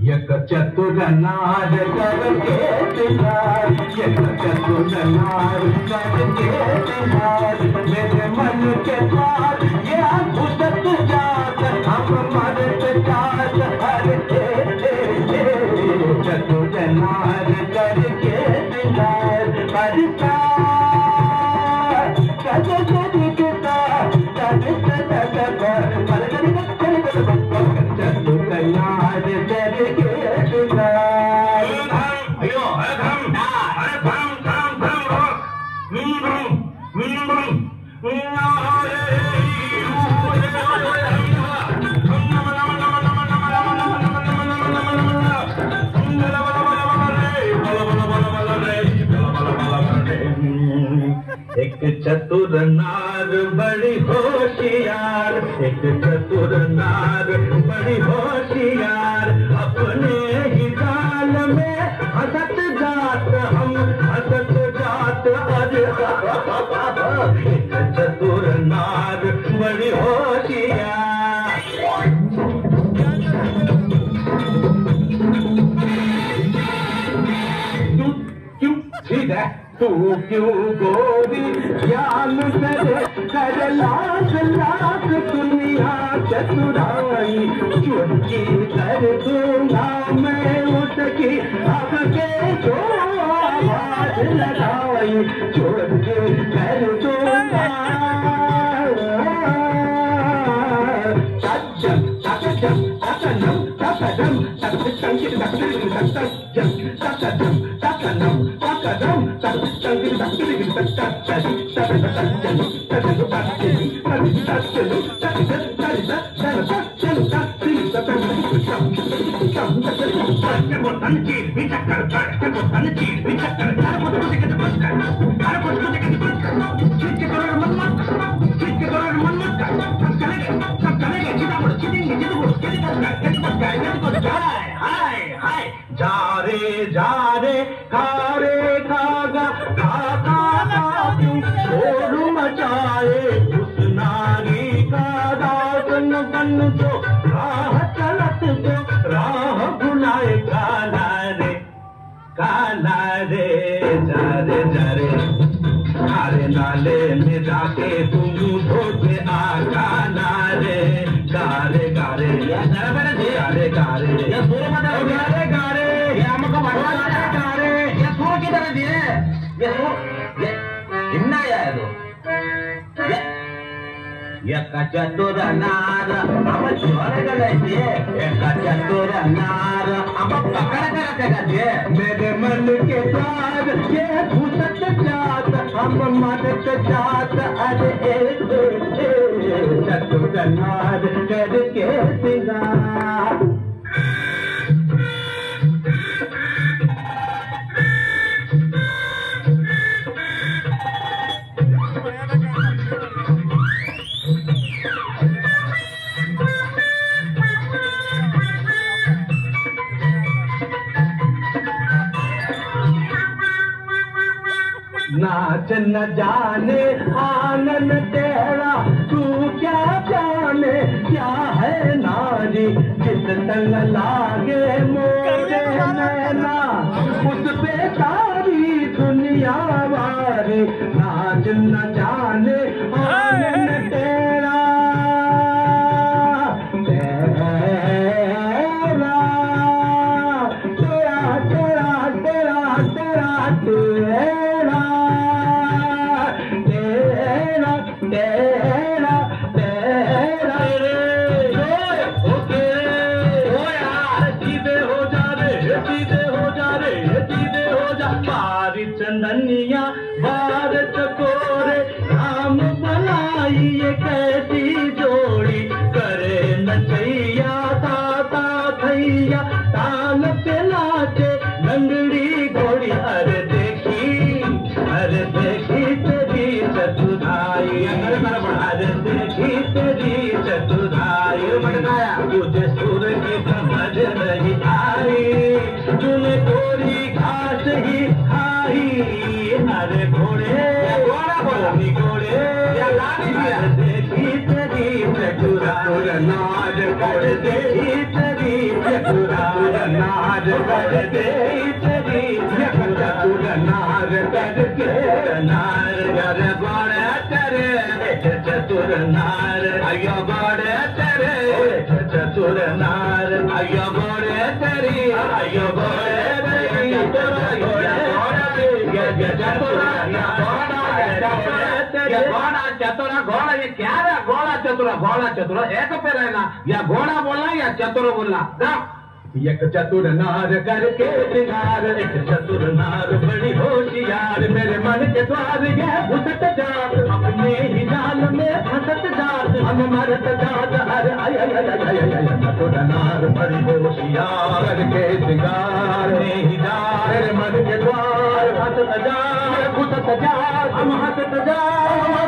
यक चतुर नार करके तिहार, यक चतुर नार करके तिहार, मेरे मन के पार ये घुसत जात, हम मरत जात हर चतुर नार करके तिहार, एक चतुर नार बड़ी होशियार, एक चतुर नार बड़ी होशियार, अपने ही जाल में हंसत जात, हम हंसत जात अरे एक चतुर नार बड़ी होशियार। ठीक है, तू क्यों गोरी ज्ञान करे, कर लाख लाख दुनिया चतुराई, चुटकी कर दूंगा मैं उसकी अब के जो आवाज लगाई, चुटकी कर दूंगा जा रे खारे खागा खा खा खा क्यों शोर मचाए, उस नारी का दासन बन जो राह चलत जो राह भुलाए, काला रे जा रे खारे नाले में जाके तुम धोते आ, काला रे गारे गारे गारे गारे गारे गारे यक चतुर नार हम छोड़ गए, एक चतुर नार हम पकड़ कर गए, मेरे मन के द्वार ये घुसत जात, हम मदद जात अरे चतुर नार करके सिंगार। नाच न जाने आनंद तेरा, तू क्या जाने क्या है नारी, जिस तंग लागे मोरे नैना उस पे सारी दुनिया वारी, नाच न जाने आनंद तेरा तेरा तेरा तेरा तेरा तेरा तेरा तेरा तेरा ओके ओ यार, सीधे हो जा रे, सीधे हो जा रे, सीधे हो जा, बारी चंदनिया बार चकोरे, राम बनाई ये कैसी जोड़ी, करे नचैया ताता थैया, ताल पे नाचे लंगड़ी घोड़ी, अरे देखी तेरी चतुराई, अरे देखी तेरी चतुराई, तुझे सुर की समझ नहीं आई, तूने गोरी घास ही खाई, अरे घोड़े घोड़े देखी तेरी चतुराई, नार करके तेरी चतुरार नार करके तेरी चतुर नार करके नार गर बड़े तेरे चतुर नार अयो बड़े तेरे चतुर नार अयो बड़े तेरी अयो बड़े तेरी चतुरा घोड़ा ये क्या है घोड़ा चतुरा एक पे रहना या घोड़ा बोलना या चतुर बोलना एक चतुर नार करके सिंगार एक चतुर नार बड़ी होशियार मेरे मन के द्वार ये घुसत जात अपने ही जाल में फंसत जात हम मरत जात अरे आय चतुर नार बड़ी होशियार करके सिंगार ही जाल मेरे मन के द्वार हंसत जात घुसत जात हम हंसत जात